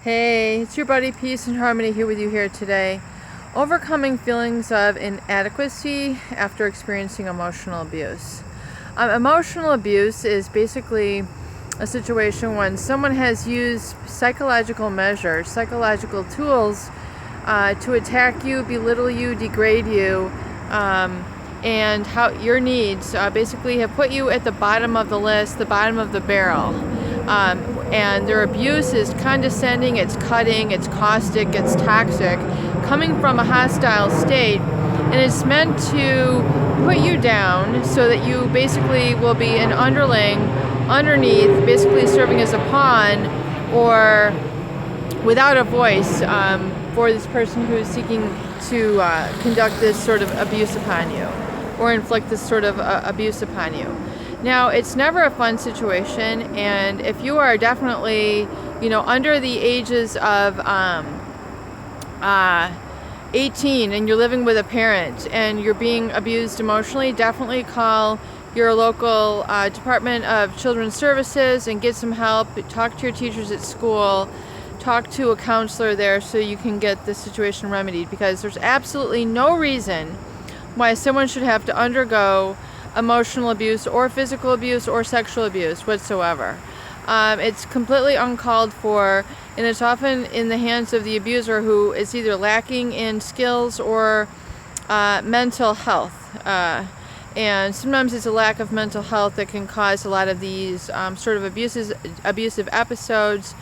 Hey, it's your buddy Peace and Harmony here with you here today. Overcoming feelings of inadequacy after experiencing emotional abuse. Emotional abuse is basically a situation when someone has used psychological measures, psychological tools to attack you, belittle you, degrade you, and how your needs basically have put you at the bottom of the list, the bottom of the barrel. And their abuse is condescending, it's cutting, it's caustic, it's toxic, coming from a hostile state, and it's meant to put you down so that you basically will be an underling underneath, basically serving as a pawn or without a voice for this person who is seeking to conduct this sort of abuse upon you or inflict this sort of abuse upon you. Now, it's never a fun situation, and if you are definitely, under the ages of 18 and you're living with a parent and you're being abused emotionally, definitely call your local Department of Children's Services and get some help. Talk to your teachers at school. Talk to a counselor there so you can get this situation remedied, because there's absolutely no reason why someone should have to undergo emotional abuse or physical abuse or sexual abuse whatsoever. It's completely uncalled for, and it's often in the hands of the abuser, who is either lacking in skills or mental health. And sometimes it's a lack of mental health that can cause a lot of these sort of abusive episodes,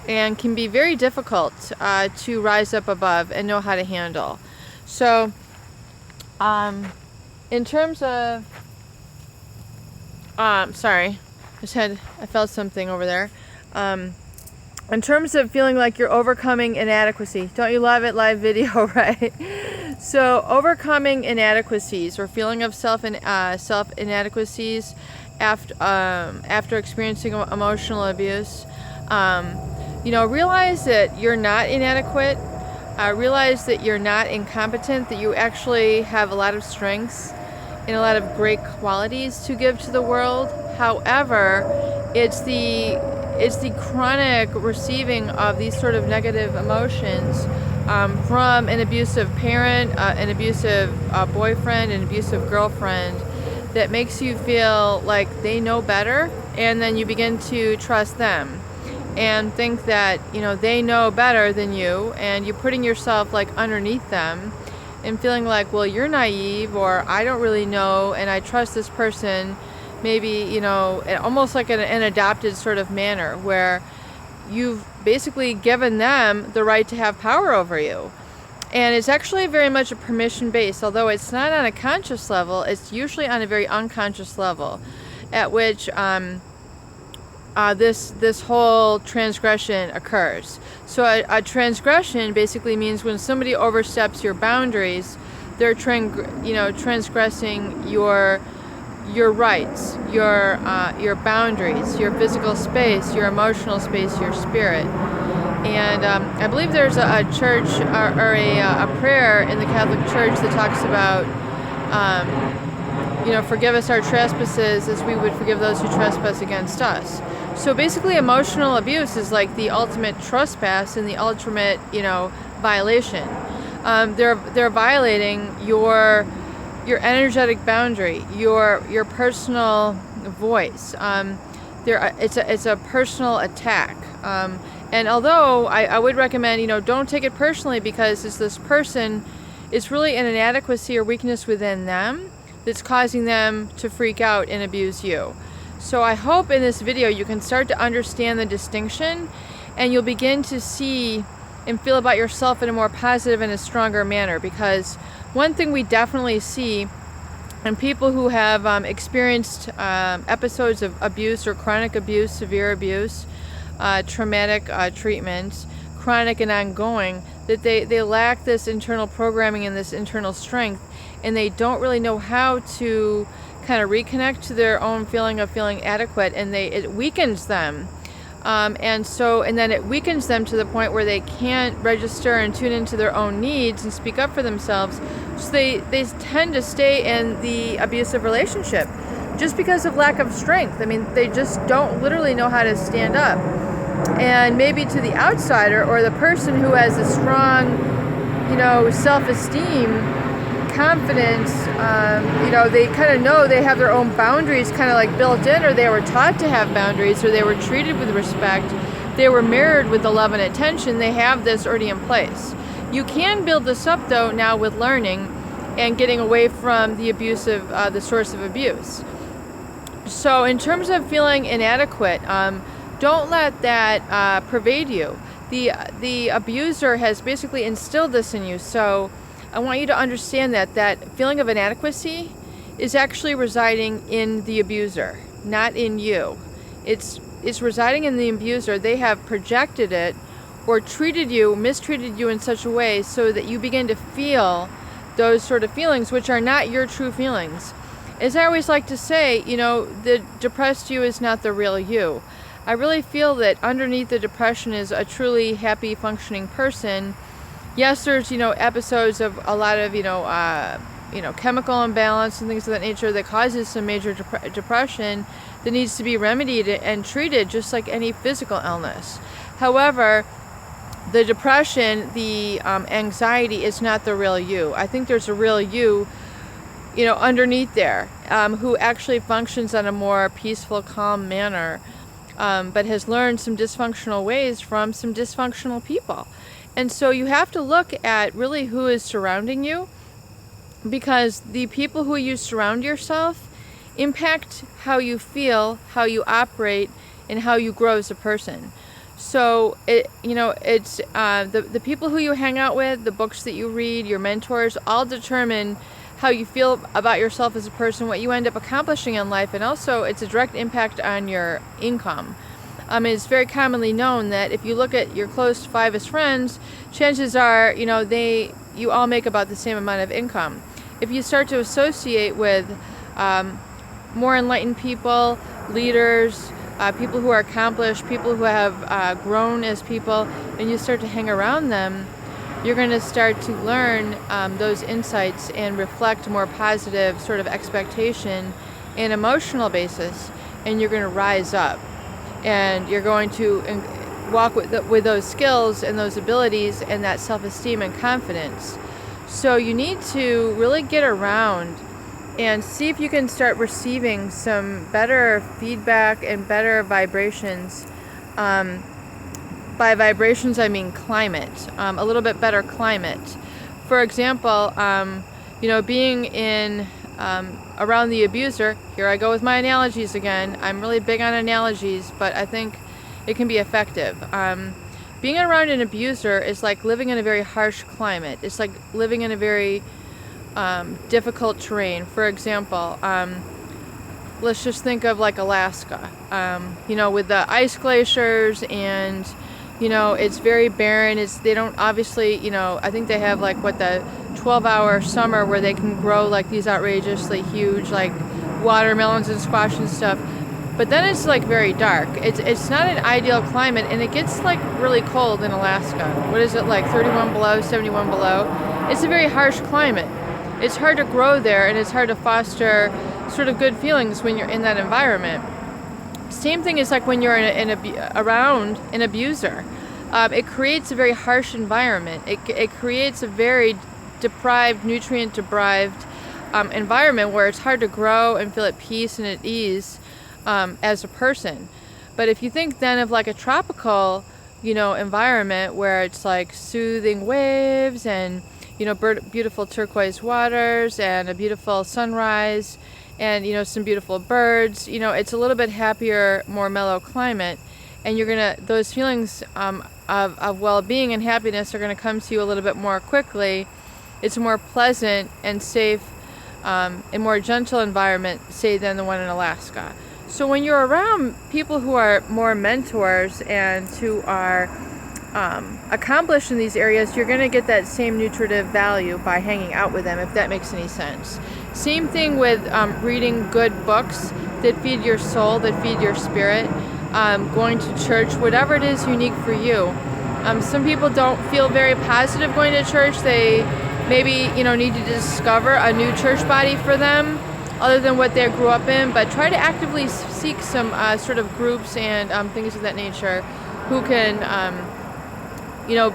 and can be very difficult to rise up above and know how to handle. So, in terms of, sorry, I felt something over there. In terms of feeling like you're overcoming inadequacy, don't you love it? Live video, right? So, overcoming inadequacies or feeling of self inadequacies after experiencing emotional abuse. Realize that you're not inadequate. Realize that you're not incompetent, that you actually have a lot of strengths and a lot of great qualities to give to the world. However, it's the chronic receiving of these sort of negative emotions from an abusive parent, an abusive boyfriend, an abusive girlfriend, that makes you feel like they know better, and then you begin to trust them and think that they know better than you, and you're putting yourself like underneath them and feeling like, well, you're naive, or I don't really know, and I trust this person, maybe almost like an adopted sort of manner, where you've basically given them the right to have power over you. And it's actually very much a permission based, although it's not on a conscious level, it's usually on a very unconscious level, at which this whole transgression occurs. So a transgression basically means when somebody oversteps your boundaries, they're transgressing your rights, your boundaries, your physical space, your emotional space, your spirit. And I believe there's a church or a prayer in the Catholic Church that talks about forgive us our trespasses as we would forgive those who trespass against us. So basically, emotional abuse is like the ultimate trespass and the ultimate, violation. They're violating your energetic boundary, your personal voice. It's a personal attack. And although I would recommend, don't take it personally, because this person is really an inadequacy or weakness within them that's causing them to freak out and abuse you. So I hope in this video you can start to understand the distinction, and you'll begin to see and feel about yourself in a more positive and a stronger manner. Because one thing we definitely see in people who have experienced episodes of abuse or chronic abuse, severe abuse, traumatic treatment, chronic and ongoing, that they lack this internal programming and this internal strength, and they don't really know how to kind of reconnect to their own feeling of feeling adequate, and it weakens them. And then it weakens them to the point where they can't register and tune into their own needs and speak up for themselves. So they tend to stay in the abusive relationship just because of lack of strength. I mean, they just don't literally know how to stand up. And maybe to the outsider or the person who has a strong, self-esteem, confidence, they kind of know they have their own boundaries kind of like built in, or they were taught to have boundaries, or they were treated with respect, they were mirrored with the love and attention, they have this already in place. You can build this up though now with learning and getting away from the source of abuse. So in terms of feeling inadequate, don't let that pervade you. The abuser has basically instilled this in you, so I want you to understand that feeling of inadequacy is actually residing in the abuser, not in you. It's residing in the abuser. They have projected it or mistreated you in such a way so that you begin to feel those sort of feelings, which are not your true feelings. As I always like to say, the depressed you is not the real you. I really feel that underneath the depression is a truly happy, functioning person. Yes, there's, episodes of a lot of, chemical imbalance and things of that nature that causes some major depression that needs to be remedied and treated just like any physical illness. However, the depression, the anxiety is not the real you. I think there's a real you, underneath there, who actually functions on a more peaceful, calm manner, but has learned some dysfunctional ways from some dysfunctional people. And so you have to look at really who is surrounding you, because the people who you surround yourself impact how you feel, how you operate, and how you grow as a person. So it's the people who you hang out with, the books that you read, your mentors, all determine how you feel about yourself as a person, what you end up accomplishing in life, and also it's a direct impact on your income. It's very commonly known that if you look at your close 5 friends, chances are, you all make about the same amount of income. If you start to associate with more enlightened people, leaders, people who are accomplished, people who have grown as people, and you start to hang around them, you're going to start to learn those insights and reflect more positive sort of expectation and emotional basis, and you're going to rise up. And you're going to walk with those skills and those abilities and that self-esteem and confidence. So you need to really get around and see if you can start receiving some better feedback and better vibrations. By vibrations, I mean climate, a little bit better climate. For example, being in around the abuser, here I go with my analogies again. I'm really big on analogies, but I think it can be effective. Being around an abuser is like living in a very harsh climate. It's like living in a very difficult terrain. For example, let's just think of like Alaska, with the ice glaciers, and it's very barren. They don't obviously, I think they have like the 12-hour summer where they can grow like these outrageously huge like watermelons and squash and stuff. But then it's like very dark. It's not an ideal climate, and it gets like really cold in Alaska. What is it, like 31 below, 71 below? It's a very harsh climate. It's hard to grow there, and it's hard to foster sort of good feelings when you're in that environment. Same thing is like when you're around an abuser. It creates a very harsh environment. It creates a very deprived, nutrient-deprived environment where it's hard to grow and feel at peace and at ease as a person. But if you think then of like a tropical, environment where it's like soothing waves and, beautiful turquoise waters and a beautiful sunrise and, some beautiful birds, it's a little bit happier, more mellow climate. And those feelings of well-being and happiness are going to come to you a little bit more quickly. It's a more pleasant and safe and more gentle environment, say, than the one in Alaska. So when you're around people who are more mentors and who are accomplished in these areas, you're going to get that same nutritive value by hanging out with them, if that makes any sense. Same thing with reading good books that feed your soul, that feed your spirit, going to church, whatever it is unique for you. Some people don't feel very positive going to church. They maybe, need to discover a new church body for them other than what they grew up in, but try to actively seek some sort of groups and things of that nature who can,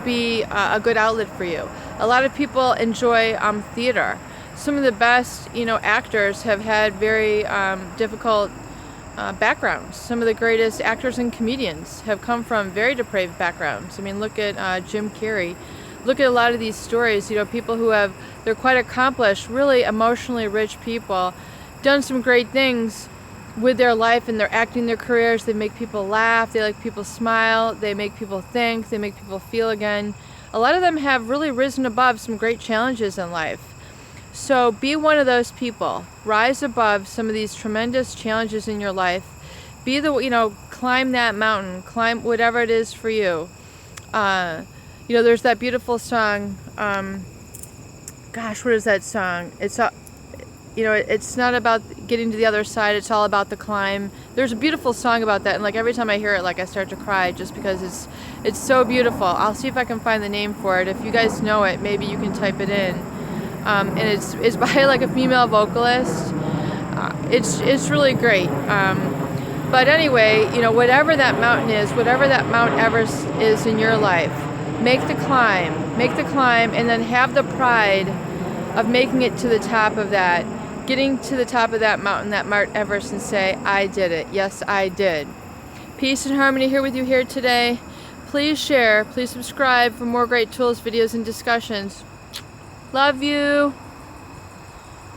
be a good outlet for you. A lot of people enjoy theater. Some of the best, actors have had very difficult backgrounds. Some of the greatest actors and comedians have come from very depraved backgrounds. I mean, look at Jim Carrey. Look at a lot of these stories, people who they're quite accomplished, really emotionally rich people, done some great things with their life and their acting, their careers. They make people laugh, they make people smile, they make people think, they make people feel again. A lot of them have really risen above some great challenges in life. So be one of those people. Rise above some of these tremendous challenges in your life. Be climb that mountain, climb whatever it is for you. There's that beautiful song, what is that song? It's not about getting to the other side, it's all about the climb. There's a beautiful song about that, and every time I hear it, I start to cry just because it's so beautiful. I'll see if I can find the name for it. If you guys know it, maybe you can type it in. And it's by a female vocalist. It's really great. But anyway, whatever that mountain is, whatever that Mount Everest is in your life, make the climb, and then have the pride of making it to the top of that, getting to the top of that mountain, that Mount Everest, and say, I did it. Yes, I did. Peace and harmony here with you here today. Please share, please subscribe for more great tools, videos, and discussions. Love you.